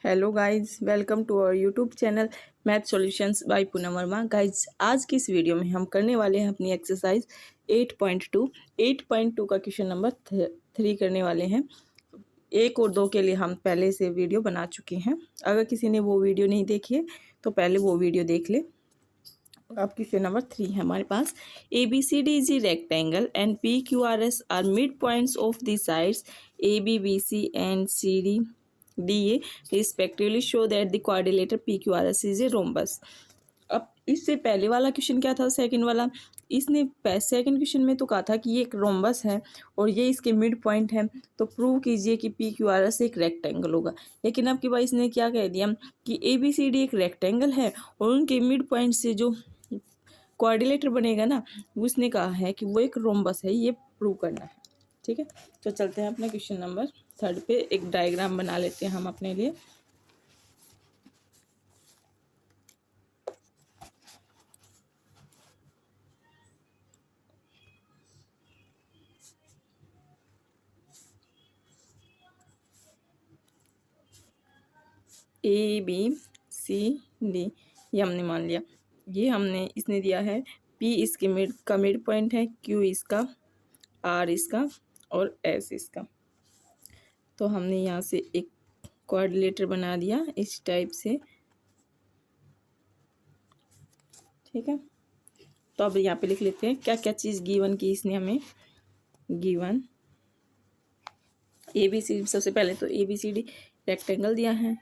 Hello guys, welcome to our YouTube channel math solutions by Poonam Verma. Guys, आज की इस video में हम करने वाले हैं अपनी एक्सरसाइज 8.2 का क्वेश्चन नंबर 3 करने वाले हैं। 1 और 2 के लिए हम पहले से वीडियो बना चुके हैं। अगर किसी ने वो वीडियो नहीं देखी है तो पहले वो वीडियो देख ले। अब क्वेश्चन नंबर 3 है हमारे पास। ABCD is a rectangle and PQRS are midpoints of the sides ABBC and CDDA respectively show that the quadrilateral PQRS is a rhombus. अब इससे पहले वाला क्वेश्चन क्या था, सेकंड वाला, इसने सेकंड क्वेश्चन में तो कहा था कि ये एक रोम्बस है और ये इसके मिड पॉइंट है, तो प्रूव कीजिए कि PQRS एक रेक्टेंगल होगा। लेकिन अब की बार इसने क्या कह दिया कि ABCD एक रेक्टेंगल है और उनके मिड पॉइंट से जो क्वाड्रिलेटर बनेगा ना, उसने कहा है कि वो एक रोम्बस है, ये प्रूव करना है। ठीक है, तो चलते हैं अपने क्वेश्चन नंबर 3 पे। एक डायग्राम बना लेते हैं हम अपने लिए। ABCD ये हमने मान लिया। ये हमने इसने दिया है P इसके मिड पॉइंट है, Q इसका, R इसका और S इसका। तो हमने यहाँ से एक क्वाड्रिलेटर बना दिया इस टाइप से। ठीक है, तो अब यहाँ पे लिख लेते हैं क्या क्या चीज़ गिवन की इसने हमें। गिवन ABCD, सबसे पहले तो ABCD रेक्टेंगल दिया है।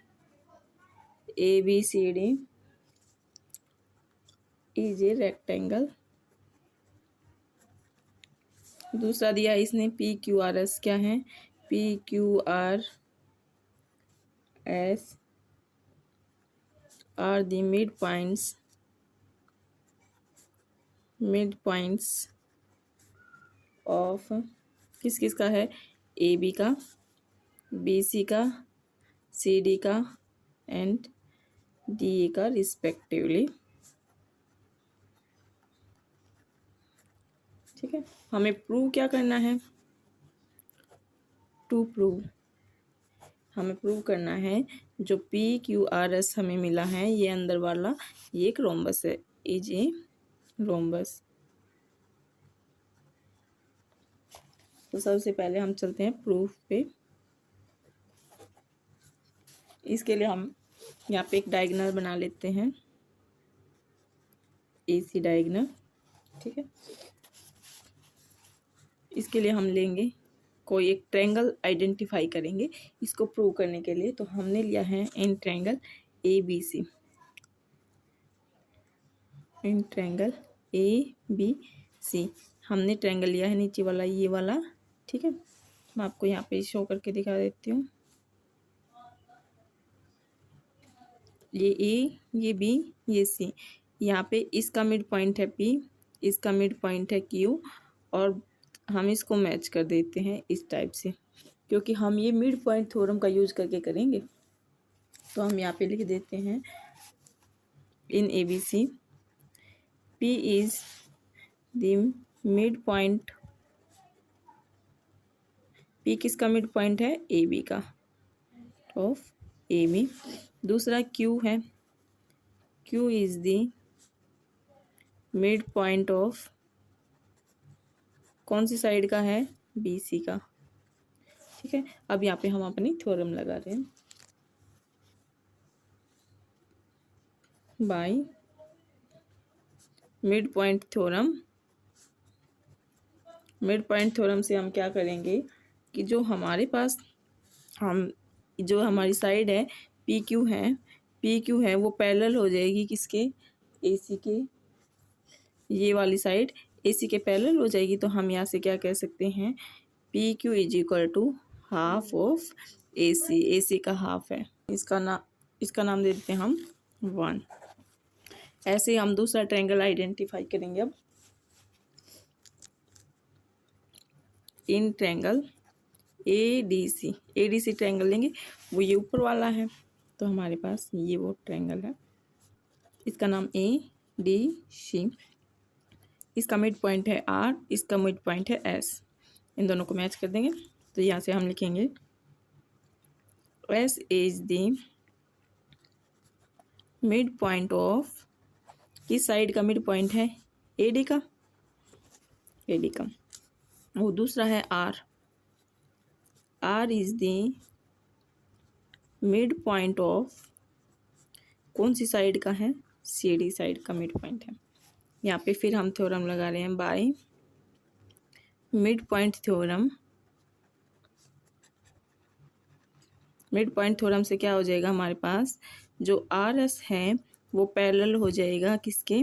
ABCD is a rectangle. दूसरा दिया इसने PQRS क्या है, PQRS are the midpoints of किस किस का है, AB का, BC का, CD का एंड DA का रिस्पेक्टिवली। ठीक है, हमें प्रूव क्या करना है, हमें प्रूव करना है जो PQRS हमें मिला है, ये अंदर वाला, ये एक रोम्बस है, इज ए रोम्बस। तो सबसे पहले हम चलते हैं प्रूफ पे। इसके लिए हम यहाँ पे एक डायगोनल बना लेते हैं, AC डायगोनल। ठीक है, इसके लिए हम लेंगे कोई एक ट्रायंगल आइडेंटिफाई करेंगे इसको प्रूव करने के लिए। तो हमने लिया है in triangle ABC, in triangle ABC हमने ट्रायंगल लिया है नीचे वाला, ये वाला। ठीक है, मैं आपको यहाँ पे शो करके दिखा देती हूँ। ये A, ये B, ये C। यहाँ पे इसका मिड पॉइंट है P, इसका मिड पॉइंट है Q, और हम इसको मैच कर देते हैं इस टाइप से, क्योंकि हम ये मिड पॉइंट थ्योरम का यूज करके करेंगे। तो हम यहाँ पे लिख देते हैं इन ABC P is the mid point, P किसका मिड पॉइंट है, AB का, ऑफ AB। दूसरा Q है, Q is the mid point of कौन सी साइड का है, BC का। ठीक है, अब यहाँ पे हम अपनी थ्योरम लगा रहे हैं। By mid point theorem, mid point theorem से हम क्या करेंगे कि जो हमारे पास जो हमारी साइड है PQ है वो पैरेलल हो जाएगी किसके, AC के। ये वाली साइड AC के पैरेलल हो जाएगी। तो हम यहाँ से क्या कह सकते हैं, PQ is equal to half of AC का हाफ है। इसका नाम दे देते हैं हम 1। ऐसे हम दूसरा ट्रायंगल आइडेंटिफाई करेंगे। अब इन ट्रायंगल ADC ट्रायंगल लेंगे, वो ये ऊपर वाला है। तो हमारे पास ये वो ट्रायंगल है, इसका नाम ADC। इसका मिड पॉइंट है R, इसका मिड पॉइंट है S। इन दोनों को मैच कर देंगे। तो यहाँ से हम लिखेंगे S is the mid point of, किस साइड का मिड पॉइंट है, AD का, AD का। और दूसरा है R is the mid point of, कौन सी साइड का है, CD साइड का मिड पॉइंट है। यहाँ पे फिर हम थ्योरम लगा रहे हैं by mid point theorem. Mid point theorem से क्या हो जाएगा हमारे पास, जो RS है वो पैरेलल हो जाएगा किसके,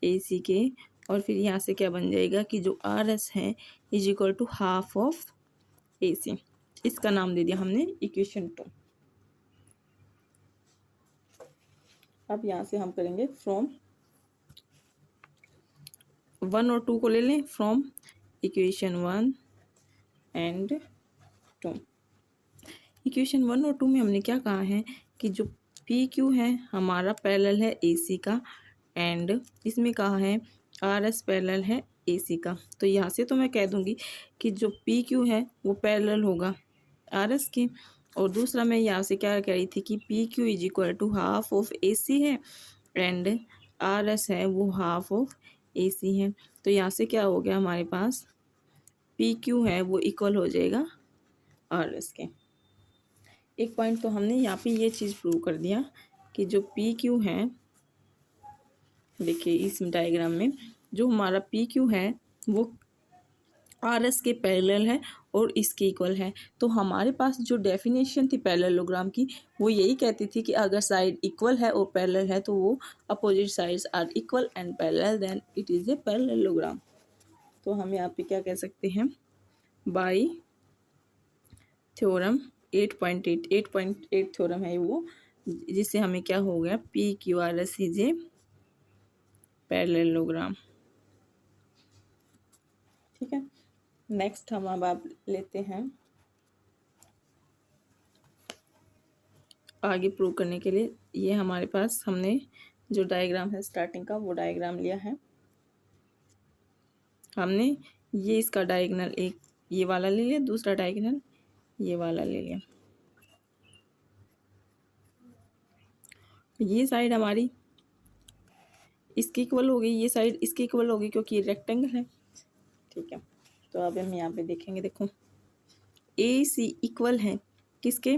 AC के। और फिर यहाँ से क्या बन जाएगा कि जो RS है is equal to half of AC। इसका नाम दे दिया हमने इक्वेशन 2। अब यहाँ से हम करेंगे फ्रॉम 1 और 2 को ले लें, फ्रॉम इक्वेशन 1 एंड 2। इक्वेशन 1 और 2 में हमने क्या कहा है कि जो PQ है हमारा पैरेलल है AC का, एंड इसमें कहा है RS पैरेलल है AC का। तो यहाँ से तो मैं कह दूंगी कि जो PQ है वो पैरेलल होगा RS के। और दूसरा मैं यहाँ से क्या कह रही थी कि PQ is equal to half of AC है, एंड RS है वो हाफ ऑफ AC है। तो यहाँ से क्या हो गया हमारे पास, PQ है वो इक्वल हो जाएगा RS के। एक पॉइंट तो हमने यहाँ पे ये चीज़ प्रूव कर दिया कि जो PQ है, देखिए इस डायग्राम में जो हमारा PQ है वो RS के पैरेलल है और इसके इक्वल है। तो हमारे पास जो डेफिनेशन थी पैरेललोग्राम की वो यही कहती थी कि अगर साइड इक्वल है और पैरेलल है तो वो opposite sides are equal and parallel, then it is a parallelogram. तो हम यहाँ पे क्या कह सकते हैं, बाय थ्योरम 8.8 थ्योरम है वो, जिससे हमें क्या हो गया, PQRS इज ए पैरेललोग्राम। ठीक है, नेक्स्ट हम अब आप लेते हैं आगे प्रूव करने के लिए। ये हमारे पास हमने जो डायग्राम है स्टार्टिंग का वो डायग्राम लिया है हमने। ये इसका डायगोनल एक ये वाला ले लिया, दूसरा डायगोनल ये वाला ले लिया। ये साइड हमारी इसकी इक्वल होगी, ये साइड इसकी इक्वल होगी क्योंकि ये रेक्टेंगल है। ठीक है, तो अब हम यहाँ पे देखेंगे, देखो AC इक्वल है किसके,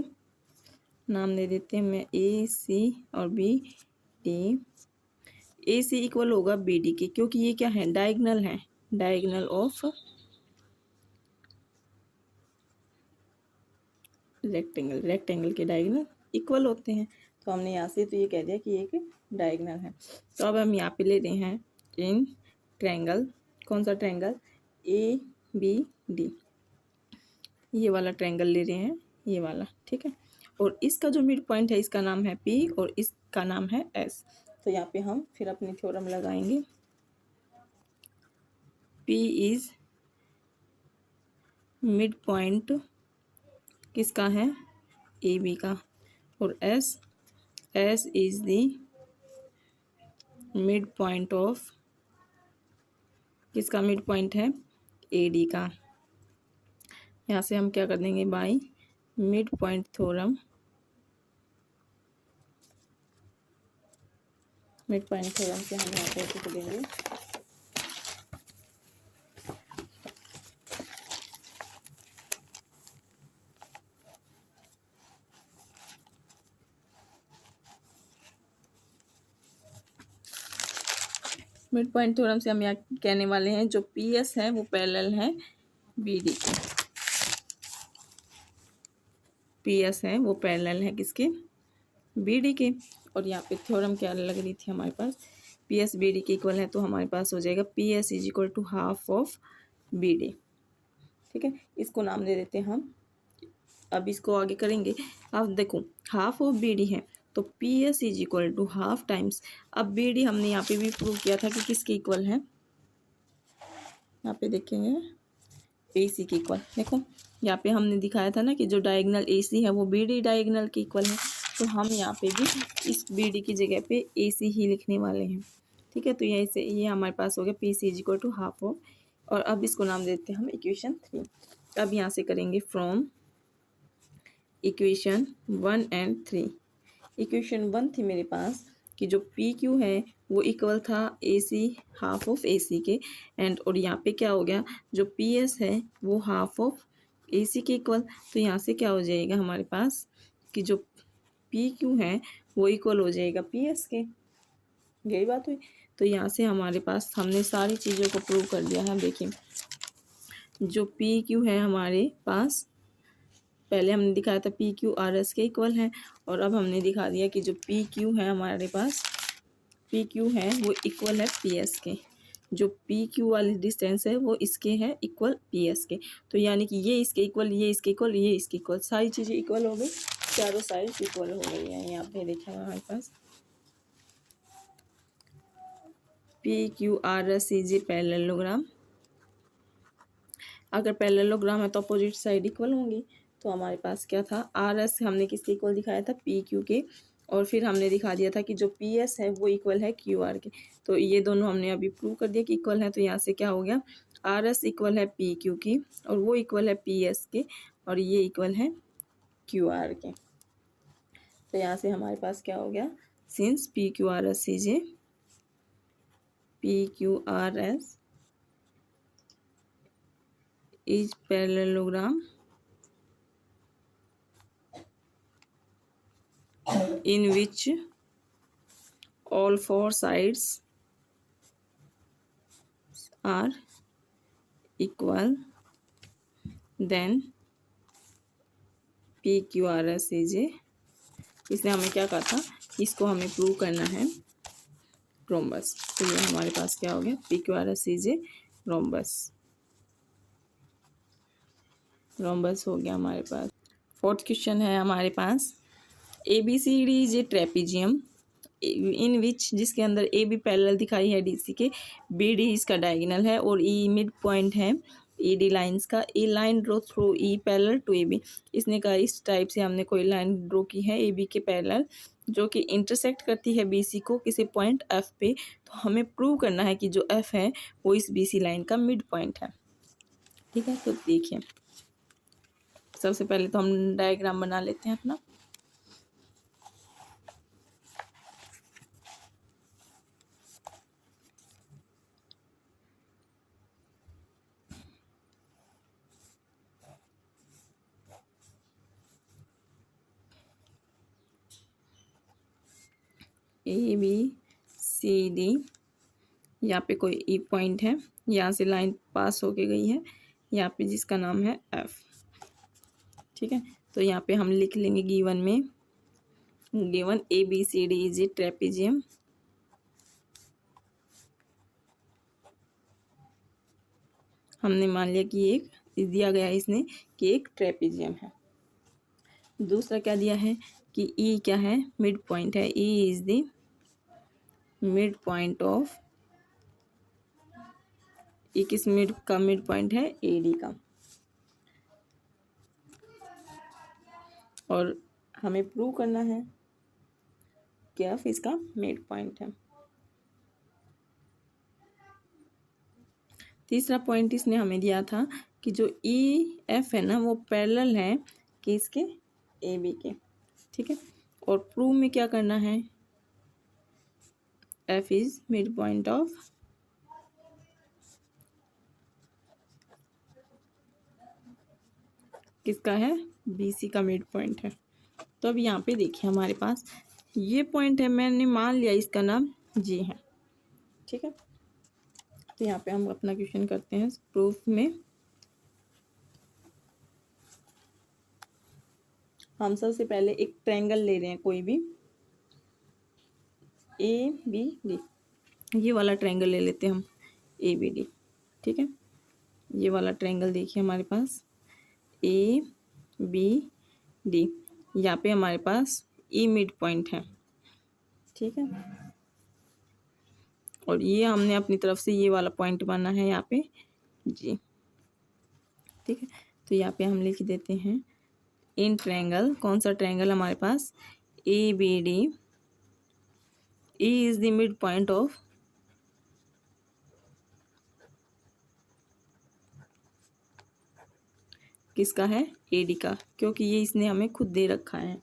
नाम दे देते हैं मैं AC और BD। AC इक्वल होगा BD के, क्योंकि ये क्या है, डायगोनल है, डायगोनल ऑफ रेक्टेंगल, रेक्टेंगल के डायगोनल इक्वल होते हैं। तो हमने यहाँ से तो ये कह दिया कि एक डायगोनल है। तो अब हम यहाँ पे ले रहे हैं इन ट्रायंगल, कौन सा ट्रायंगल, ABD, ये वाला ट्रायंगल ले रहे हैं, ये वाला। ठीक है, और इसका जो मिड पॉइंट है इसका नाम है P और इसका नाम है S। तो यहाँ पे हम फिर अपनी थ्योरम लगाएंगे, P इज मिड पॉइंट किसका है, AB का, और S is the mid point of, किसका मिड पॉइंट है, AD का। यहाँ से हम क्या कर देंगे, by mid point theorem, mid point theorem से हम यहाँ पे लिख देंगे मिड पॉइंट थ्योरम से हम यहाँ कहने वाले हैं जो PS है वो पैरेलल है BD के, PS है वो पैरेलल है किसके, BD के। और यहाँ पे थ्योरम क्या लग रही थी हमारे पास, PS BD के इक्वल है, तो हमारे पास हो जाएगा PS is equal to half of BD। ठीक है, इसको नाम दे देते हैं हम, अब इसको आगे करेंगे। अब देखो हाफ ऑफ BD है तो PS is equal to half times, अब BD हमने यहाँ पे भी प्रूव किया था कि किसके इक्वल है, यहाँ पे देखेंगे AC के इक्वल। देखो यहाँ पे हमने दिखाया था ना कि जो डायगोनल AC है वो BD डायगोनल के इक्वल है, तो हम यहाँ पे भी इस BD की जगह पे AC ही लिखने वाले हैं। ठीक है, तो यहीं से ये हमारे पास हो गया PC is equal to half of, और अब इसको नाम देते हैं हम इक्वेशन 3। अब यहाँ से करेंगे फ्रॉम इक्वेशन 1 एंड 3। इक्वेशन 1 थी मेरे पास कि जो पी क्यू है वो इक्वल था ए सी हाफ ऑफ ए सी के, एंड और यहाँ पे क्या हो गया, जो पी एस है वो हाफ ऑफ ए सी के इक्वल। तो यहाँ से क्या हो जाएगा हमारे पास कि जो पी क्यू है वो इक्वल हो जाएगा पी एस के। यही बात हुई। तो यहाँ से हमारे पास हमने सारी चीज़ों को प्रूव कर दिया है। देखिए जो पी क्यू है हमारे पास, पहले हमने दिखाया था पी क्यू आर एस के इक्वल है, और अब हमने दिखा दिया कि जो पी क्यू है हमारे पास, पी क्यू है वो इक्वल है पी एस के। जो पी क्यू वाली डिस्टेंस है वो इसके है इक्वल पी एस के। तो यानी कि ये इसके इक्वल, ये इसके इक्वल, ये इसके इक्वल, सारी चीज़ें इक्वल हो गई, चारों साइड इक्वल हो गई है। यहाँ पे देखिए हमारे पास P Q R S is a parallelogram. अगर पैरेललोग्राम है तो अपोजिट साइड इक्वल होंगी। तो हमारे पास क्या था, आर एस हमने किसके इक्वल दिखाया था, पी क्यू के, और फिर हमने दिखा दिया था कि जो पी एस है वो इक्वल है क्यू आर के। तो ये दोनों हमने अभी प्रूव कर दिया कि इक्वल है। तो यहाँ से क्या हो गया, आर एस इक्वल है पी क्यू की, और वो इक्वल है पी एस के, और ये इक्वल है क्यू आर के। तो यहाँ से हमारे पास क्या हो गया, since P Q R S is A P Q R S is parallelogram in which all four sides are equal, then PQRS is a, इसने हमें क्या कहा था, इसको हमें प्रूव करना है रोम्बस। तो ये हमारे पास क्या हो गया, PQRS is a rhombus, rhombus हो गया हमारे पास। फोर्थ क्वेश्चन है हमारे पास, A B C D is a trapezium in which, जिसके अंदर ए बी पैरेलल दिखाई है डी सी के, बी डी इसका डायगोनल है, और ई मिड पॉइंट है ई डी लाइन्स का। A line draw through E parallel to A B, इसने कहा इस टाइप से हमने कोई लाइन ड्रॉ की है ए बी के पैरेलल, जो कि इंटरसेक्ट करती है बी सी को किसी पॉइंट एफ पे। तो हमें प्रूव करना है कि जो एफ है वो इस बी सी लाइन का मिड पॉइंट है। ठीक है, तो देखिए सबसे पहले तो हम डायग्राम बना लेते हैं अपना। ए बी सी डी, यहाँ पे कोई ई पॉइंट है, यहाँ से लाइन पास होके गई है यहाँ पे जिसका नाम है एफ। ठीक है, तो यहाँ पे हम लिख लेंगे गिवन में, given A B C D is a trapezium, हमने मान लिया कि एक दिया गया है इसने कि एक ट्रेपीजियम है। दूसरा क्या दिया है कि ई क्या है, मिड पॉइंट है, E is the mid point of, E किस मिड का मिड पॉइंट है, ए डी का। और हमें प्रूव करना है कि एफ इसका मिड पॉइंट है। तीसरा पॉइंट इसने हमें दिया था कि जो ई एफ है ना वो पैरेलल है कि इसके ए बी के। ठीक है, और प्रूव में क्या करना है, F is mid point of किसका है, बी सी का मिड पॉइंट है। तो अब यहाँ पे देखिए हमारे पास ये पॉइंट है, मैंने मान लिया इसका नाम जी है। ठीक है, तो यहाँ पे हम अपना क्वेश्चन करते हैं प्रूफ में। हम सबसे पहले एक ट्रायंगल ले रहे हैं कोई भी, ए बी डी, ये वाला ट्रायंगल ले लेते हैं हम, ए बी डी। ठीक है, ये वाला ट्रायंगल देखिए हमारे पास ए बी डी, यहाँ पे हमारे पास ई मिड पॉइंट है। ठीक है, और ये हमने अपनी तरफ से ये वाला पॉइंट माना है यहाँ पे जी। ठीक है, तो यहाँ पे हम लिख देते हैं इन ट्रायंगल, कौन सा ट्रायंगल हमारे पास, A B D, E is the mid point of किसका है, ए डी का, क्योंकि ये इसने हमें खुद दे रखा है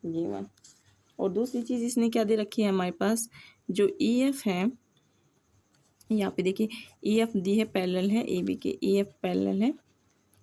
गिवन, और दूसरी चीज़ इसने क्या दे रखी है हमारे पास, जो ई एफ है, यहाँ पे देखिए ई एफ दी है, पैरेलल है ए बी के, ई एफ पैरेलल है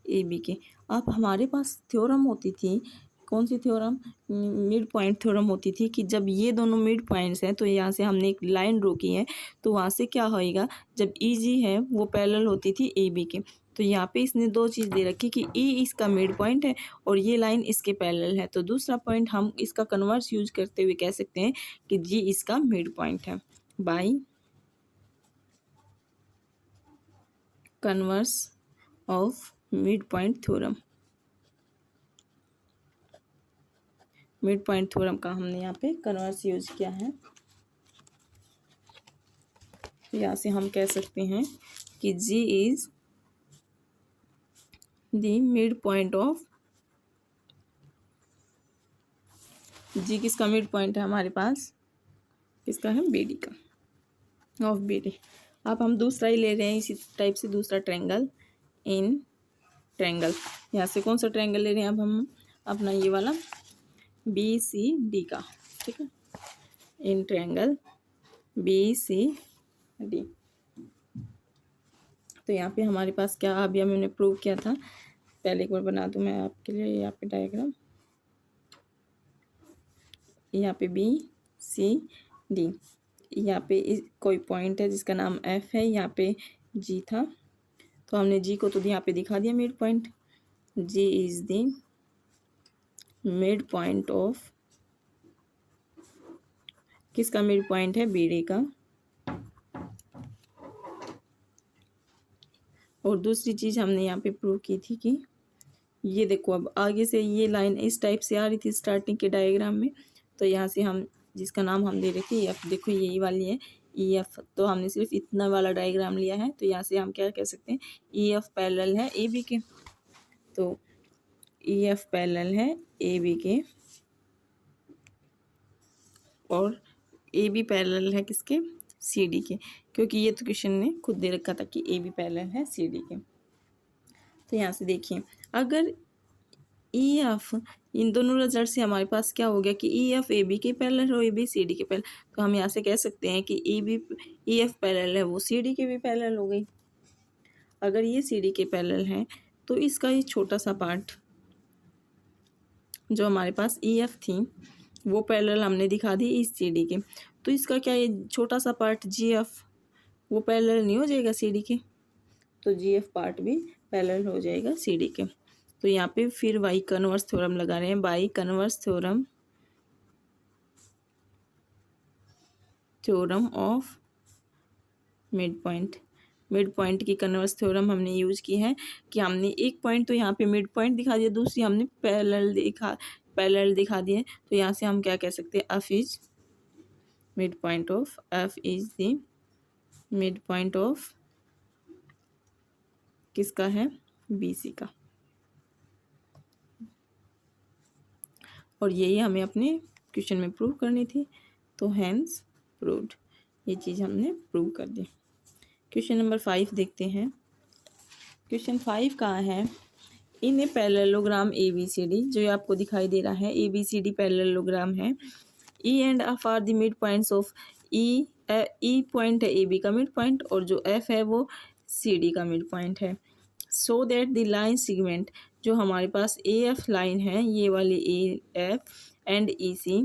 ए बी के। अब हमारे पास थ्योरम होती थी, कौन सी थ्योरम, मिड पॉइंट थ्योरम होती थी कि जब ये दोनों मिड पॉइंट्स हैं तो यहाँ से हमने एक लाइन ड्रॉ की है, तो वहाँ से क्या होएगा, जब ई जी है वो पैरेलल होती थी ए बी के। तो यहाँ पे इसने दो चीज़ दे रखी कि ई इसका मिड पॉइंट है और ये लाइन इसके पैरेलल है। तो दूसरा पॉइंट हम इसका कन्वर्स यूज करते हुए कह सकते हैं कि जी इसका मिड पॉइंट है, by converse of mid point theorem. Mid point theorem का हमने यहाँ पे कन्वर्स यूज किया है। यहाँ से हम कह सकते हैं कि G is the mid point of, G किसका मिड पॉइंट है हमारे पास, किसका है, BD का, ऑफ BD। अब हम दूसरा ही ले रहे हैं इसी टाइप से, दूसरा ट्रायंगल, इन ट्रायंगल। यहाँ से कौन सा ट्रायंगल ले रहे हैं अब हम, अपना ये वाला BCD का, ठीक है, इन ट्रायंगल BCD। तो यहाँ पे हमारे पास क्या, अभी मैंने प्रूव किया था, पहले एक बार बना दूँ मैं आपके लिए यहाँ पे डायग्राम। यहाँ पे BCD, यहाँ पे कोई पॉइंट है जिसका नाम F है, यहाँ पे G था, तो हमने G को तो यहाँ पे दिखा दिया mid point. G is the mid point of, किसका मिड पॉइंट है, BD का। और दूसरी चीज़ हमने यहाँ पे प्रूव की थी कि ये देखो, अब आगे से ये लाइन इस टाइप से आ रही थी स्टार्टिंग के डायग्राम में, तो यहाँ से हम जिसका नाम हम दे रहे थे एफ, देखो यही वाली है ई एफ, तो हमने सिर्फ इतना वाला डायग्राम लिया है, तो यहाँ से हम क्या कह सकते हैं, ई एफ पैरेलल है ए बी के, तो ई एफ पैरेलल है ए बी के, और ए बी पैरेलल है किसके, सी डी के, क्योंकि ये तो क्वेश्चन ने खुद दे रखा था कि ए बी पैरेलल है सी डी के। तो यहाँ से देखिए, अगर ई एफ, इन दोनों रिजल्ट से हमारे पास क्या हो गया कि ई एफ ए बी के पैरेलल और ए बी सी डी के पैरेलल, तो हम यहाँ से कह सकते हैं कि ई एफ पैरेलल है वो सी डी के भी पैरेलल हो गई। अगर ये सी डी के पैरेलल है तो इसका ये छोटा सा पार्ट जो हमारे पास ई एफ थी वो पैरेलल हमने दिखा दी इस सी डी के, तो इसका क्या, ये छोटा सा पार्ट जी एफ वो पैरेलल नहीं हो जाएगा सी डी के, तो जी एफ पार्ट भी पैरेलल हो जाएगा सी डी के। तो यहाँ पे फिर बाई कन्वर्स थ्योरम लगा रहे हैं, by converse theorem, theorem of mid point. Mid point की कन्वर्स थ्योरम हमने यूज की है कि हमने एक पॉइंट तो यहाँ पे मिड पॉइंट दिखा दिया, दूसरी हमने पैरेलल दिखा दिए, तो यहाँ से हम क्या कह सकते हैं, F is mid point of, F is the mid point of किसका है, BC का। और यही हमें अपने क्वेश्चन में प्रूव करनी थी, तो हैंस प्रूव्ड, ये चीज़ हमने प्रूव कर दी। क्वेश्चन नंबर 5 देखते हैं। क्वेश्चन 5 कहाँ है, इन ए पैरेललोग्राम ABCD, जो आपको दिखाई दे रहा है ABCD पैरेललोग्राम है, E and F are the midpoints of, E point है AB का मिड पॉइंट, और जो F है वो CD का मिड पॉइंट है। So that the line segment, जो हमारे पास AF लाइन है, ये वाली AF and EC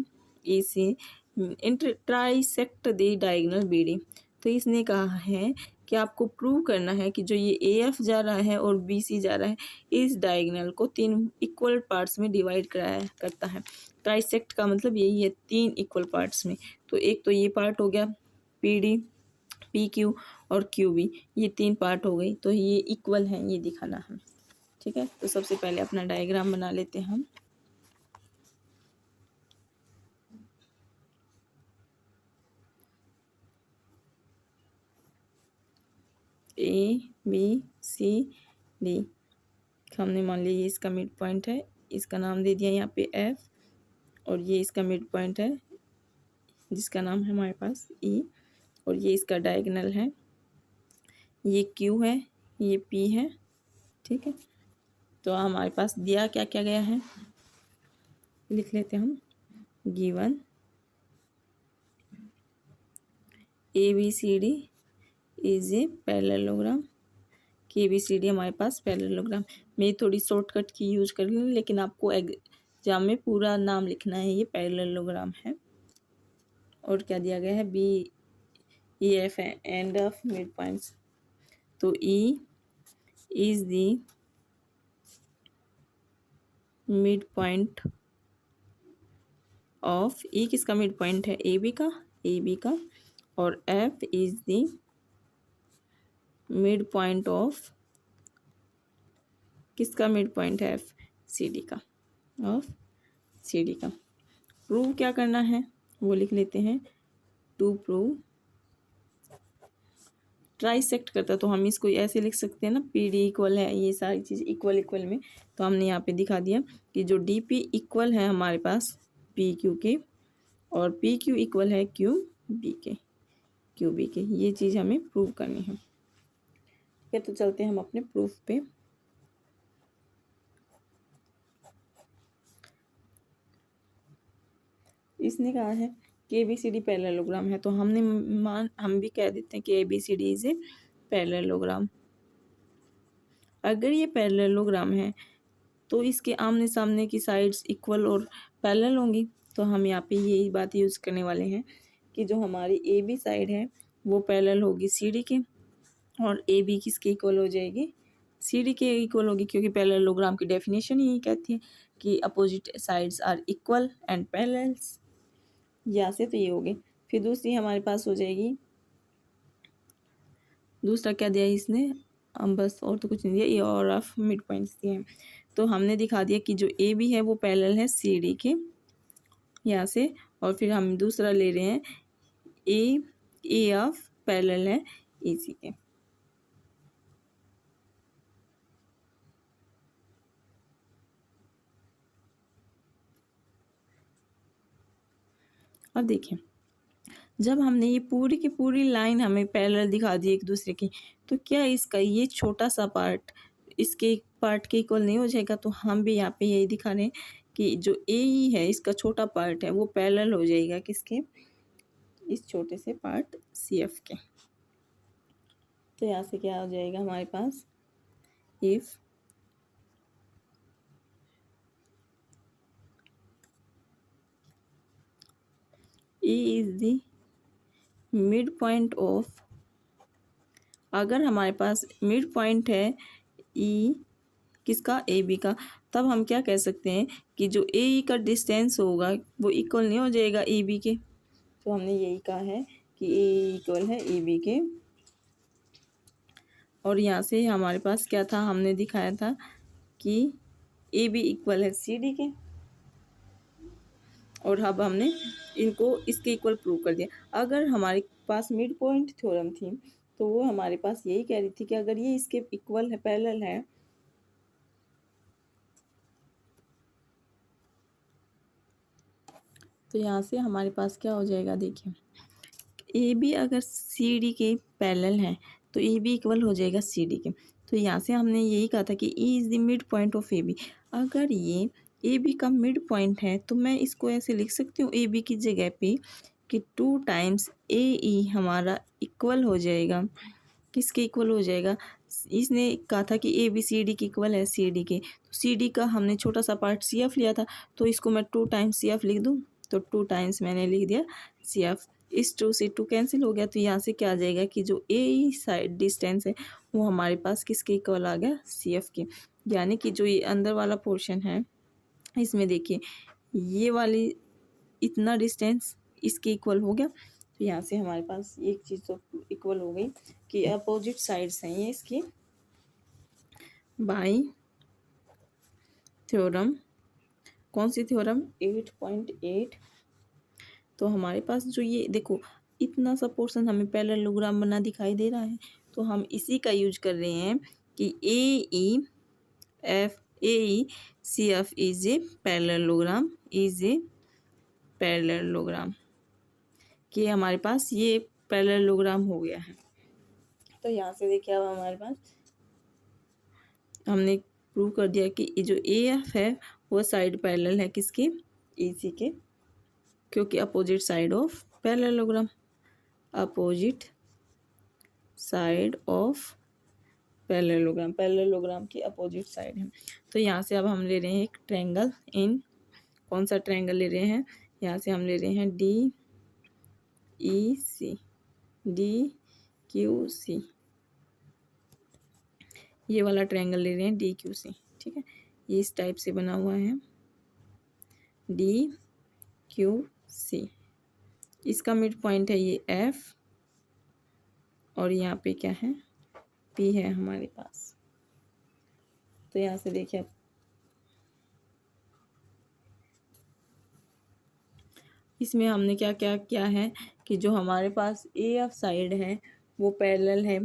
intertrisect the diagonal BD। तो इसने कहा है कि आपको प्रूव करना है कि जो ये AF जा रहा है और BC जा रहा है, इस डायगोनल को 3 इक्वल पार्ट्स में डिवाइड कराया करता है। ट्राइसेक्ट का मतलब यही है, 3 इक्वल पार्ट्स में। तो एक तो ये पार्ट हो गया PD, PQ और QB, ये 3 पार्ट हो गई, तो ये इक्वल हैं, ये दिखाना है, ठीक है। तो सबसे पहले अपना डायग्राम बना लेते हैं हम। ABCD, हमने मान लिया ये इसका मिड पॉइंट है, इसका नाम दे दिया यहाँ पे F, और ये इसका मिड पॉइंट है जिसका नाम है हमारे पास E, और ये इसका डायगोनल है, ये Q है, ये P है, ठीक है। तो हमारे पास दिया क्या क्या गया है, लिख लेते हैं हम, given ABCD is a parallelogram, कि ABCD हमारे पास पैरेललोग्राम। मैं थोड़ी शॉर्टकट की यूज कर लूँ, लेकिन आपको एग्जाम में पूरा नाम लिखना है। ये पैरेललोग्राम है। और क्या दिया गया है, BEF end of mid points. तो E is the mid point of, E किसका मिड पॉइंट है, AB का। और F is the mid point of, किसका मिड पॉइंट है, F CD का, ऑफ CD का। प्रूव क्या करना है वो लिख लेते हैं। टू प्रूव ट्राइसेक्ट करता है, तो हम इसको ऐसे लिख सकते हैं ना, PD इक्वल है, ये सारी चीज़ इक्वल इक्वल में। तो हमने यहाँ पे दिखा दिया कि जो DP इक्वल है हमारे पास PQ के, और PQ इक्वल है QB के, ये चीज़ हमें प्रूव करनी है। ठीक है, तो चलते हैं हम अपने प्रूफ पे। इसने कहा है कि ABCD पैरेललोग्राम है, तो हम भी कह देते हैं कि ABCD इज ए पैरेललोग्राम। अगर ये पैरेललोग्राम है तो इसके आमने सामने की साइड्स इक्वल और पैरेलल होंगी। तो हम यहाँ पे यही बात यूज़ करने वाले हैं कि जो हमारी AB साइड है वो पैरेलल होगी CD के, और AB किसके इक्वल हो जाएगी, CD के इक्वल होगी, क्योंकि पैरेललोग्राम की डेफिनेशन यही कहती है कि opposite sides are equal and parallels. यहाँ से तो ये हो गई। फिर दूसरी हमारे पास हो जाएगी, दूसरा क्या दिया है इसने, बस और तो कुछ नहीं दिया, ये और ऑफ मिड पॉइंट्स दिए हैं। तो हमने दिखा दिया कि जो AB है वो पैरेलल है CD के, यहाँ से। और फिर हम दूसरा ले रहे हैं A ऑफ पैरेलल है AC के। अब देखिए, जब हमने ये पूरी की पूरी लाइन हमें पैरेलल दिखा दी एक दूसरे की, तो क्या इसका ये छोटा सा पार्ट इसके पार्ट के इक्वल नहीं हो जाएगा। तो हम भी यहाँ पे यही दिखा रहे हैं कि जो AE है इसका छोटा पार्ट है वो पैरेलल हो जाएगा किसके, इस छोटे से पार्ट CF के। तो यहाँ से क्या हो जाएगा हमारे पास, if E is the mid point of, अगर हमारे पास मिड पॉइंट है E किसका, AB का, तब हम क्या कह सकते हैं कि जो AE का डिस्टेंस होगा वो इक्वल नहीं हो जाएगा AB के। तो हमने यही कहा है कि AE इक्वल है AB के। और यहाँ से हमारे पास क्या था, हमने दिखाया था कि AB इक्वल है CD के, और अब हमने इनको इसके इक्वल प्रूव कर दिया। अगर हमारे पास मिड पॉइंट थ्योरम थी तो वो हमारे पास यही कह रही थी कि अगर ये इसके इक्वल है, पैरेलल है, तो यहाँ से हमारे पास क्या हो जाएगा, देखिए AB अगर CD के पैरेलल है तो AB इक्वल हो जाएगा CD के। तो यहाँ से हमने यही कहा था कि E is the mid point of AB। अगर ये AB का मिड पॉइंट है तो मैं इसको ऐसे लिख सकती हूँ AB की जगह पे कि 2 टाइम्स AE हमारा इक्वल हो जाएगा, किसके इक्वल हो जाएगा, इसने कहा था कि ABCD के इक्वल है CD के। तो CD का हमने छोटा सा पार्ट CF लिया था, तो इसको मैं 2 टाइम्स CF लिख दूँ, तो 2 टाइम्स मैंने लिख दिया CF। इस 2 से 2 कैंसिल हो गया, तो यहाँ से क्या आ जाएगा कि जो AE साइड डिस्टेंस है वो हमारे पास किसके इक्वल आ गया, CF के। यानी कि जो ये अंदर वाला पोर्शन है इसमें देखिए ये वाली इतना डिस्टेंस इसके इक्वल हो गया। तो यहाँ से हमारे पास एक चीज़ तो इक्वल हो गई कि अपोजिट साइड्स हैं ये इसकी। बाई थ्योरम, कौन सी थ्योरम, 8.8। तो हमारे पास जो ये देखो इतना सा पोर्शन हमें पैरेललोग्राम बना दिखाई दे रहा है, तो हम इसी का यूज कर रहे हैं कि AE CF is a parallelogram, कि हमारे पास ये पैरेललोग्राम हो गया है। तो यहाँ से देखिए अब हमारे पास हमने प्रूव कर दिया कि जो AF है वो साइड पैरेलल है किसके, AC के, क्योंकि opposite side of parallelogram. Opposite side of parallelogram, parallelogram की अपोजिट साइड है। तो यहाँ से अब हम ले रहे हैं एक ट्रायंगल इन, कौन सा ट्रायंगल ले रहे हैं, यहाँ से हम ले रहे हैं DEC, DQC, ये वाला ट्रायंगल ले रहे हैं DQC, ठीक है। ये इस टाइप से बना हुआ है DQC। इसका मिड पॉइंट है ये F, और यहाँ पे क्या है P है हमारे पास। तो यहाँ से देखिए आप, इसमें हमने क्या क्या किया है कि जो हमारे पास AF साइड है वो पैरेलल है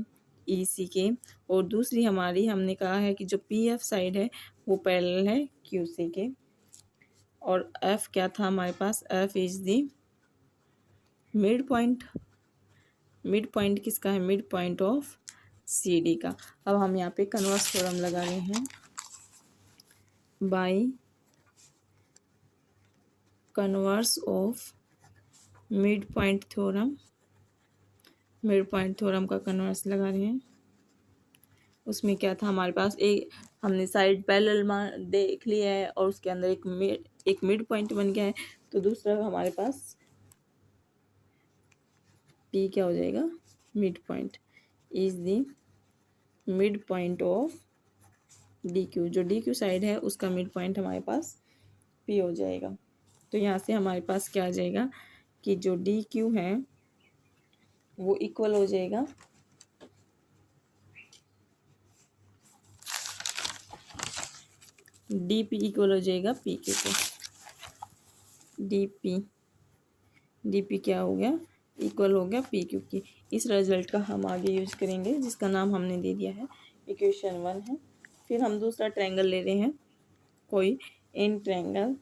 EC के, और दूसरी हमारी हमने कहा है कि जो PF साइड है वो पैरेलल है QC के। और F क्या था हमारे पास, F is the mid point, mid point किसका है, मिड पॉइंट ऑफ CD का। अब हम यहाँ पे कन्वर्स थ्योरम लगा रहे हैं, by converse of mid point theorem, mid point theorem का कन्वर्स लगा रहे हैं। उसमें क्या था हमारे पास, एक हमने साइड पैरेलल देख लिया है और उसके अंदर एक मिड पॉइंट बन गया है। तो दूसरा हमारे पास P क्या हो जाएगा, mid point is the mid point of DQ, जो DQ साइड है उसका मिड पॉइंट हमारे पास P हो जाएगा। तो यहाँ से हमारे पास क्या आ जाएगा कि जो DQ है वो इक्वल हो जाएगा DP, इक्वल हो जाएगा PQ को। DP क्या हो गया, इक्वल हो गया PQ की। इस रिजल्ट का हम आगे यूज करेंगे, जिसका नाम हमने दे दिया है इक्वेशन 1 है। फिर हम दूसरा ट्रायंगल ले रहे हैं, कोई इन ट्रायंगल,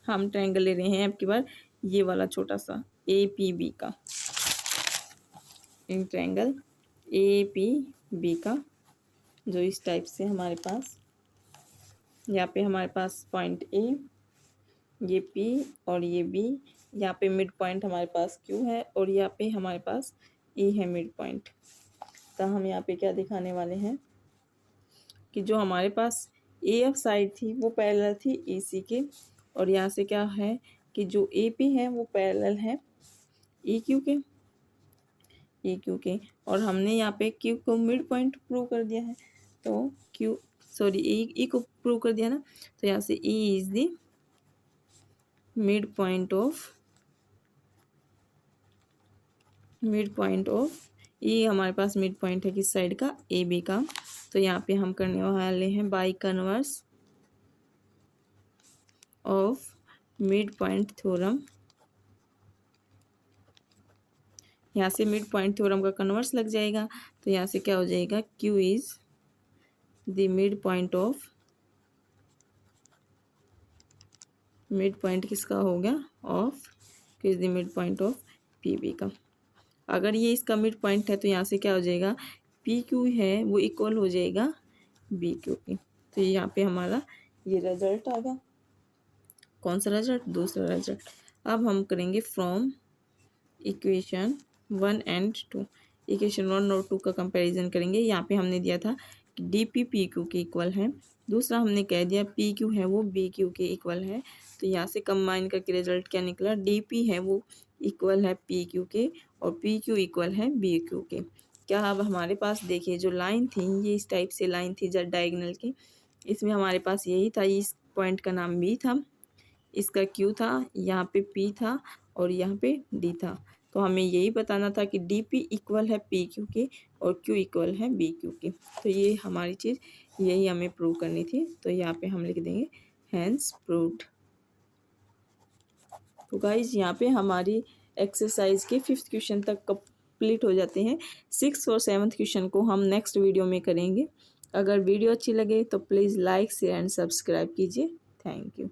हम ट्रायंगल ले रहे हैं आपकी बार ये वाला छोटा सा APB का, इन ट्रायंगल APB का, जो इस टाइप से हमारे पास, यहाँ पे हमारे पास पॉइंट A, ये P और ये B, यहाँ पे मिड पॉइंट हमारे पास Q है और यहाँ पे हमारे पास E है मिड पॉइंट। तो हम यहाँ पे क्या दिखाने वाले हैं कि जो हमारे पास AF साइड थी वो पैरेलल थी EC के, और यहाँ से क्या है कि जो AP है वो पैरेलल है EQ के, और हमने यहाँ पे Q को मिड पॉइंट प्रूव कर दिया है। तो E को प्रूव कर दिया ना, तो यहाँ से E is the mid point of E हमारे पास मिड पॉइंट है किस साइड का, AB का। तो यहाँ पे हम करने वाले हैं by converse of mid point theorem. यहाँ से मिड पॉइंट थ्योरम का कन्वर्स लग जाएगा, तो यहाँ से क्या हो जाएगा, Q is the mid point किसका हो गया, of Q is the mid point of PB का। अगर ये इसका मिड पॉइंट है तो यहाँ से क्या हो जाएगा, PQ है वो इक्वल हो जाएगा BQ की। तो यहाँ पे हमारा ये रिजल्ट आ गया। कौन सा रिजल्ट, दूसरा रिजल्ट। अब हम करेंगे फ्रॉम इक्वेशन 1 एंड 2, इक्वेशन 1 और 2 का कंपैरिजन करेंगे। यहाँ पे हमने दिया था कि DP PQ के इक्वल है, दूसरा हमने कह दिया PQ है वो BQ के इक्वल है। तो यहाँ से कंबाइन करके रिजल्ट क्या निकला, DP है वो इक्वल है PQ के और PQ इक्वल है BQ के। क्या अब हमारे पास देखिए जो लाइन थी ये इस टाइप से लाइन थी जब डायगोनल की, इसमें हमारे पास यही था, इस पॉइंट का नाम B था, इसका Q था, यहाँ पे P था और यहाँ पे D था। तो हमें यही बताना था कि DP इक्वल है PQ के और Q इक्वल है BQ के। तो ये हमारी चीज़ यही हमें प्रूव करनी थी। तो यहाँ पे हम लिख देंगे हैंस प्रूव्ड। तो गाइज यहाँ पे हमारी एक्सरसाइज के 5th क्वेश्चन तक कंप्लीट हो जाते हैं। 6th और 7th क्वेश्चन को हम नेक्स्ट वीडियो में करेंगे। अगर वीडियो अच्छी लगे तो please like share and subscribe कीजिए। Thank you.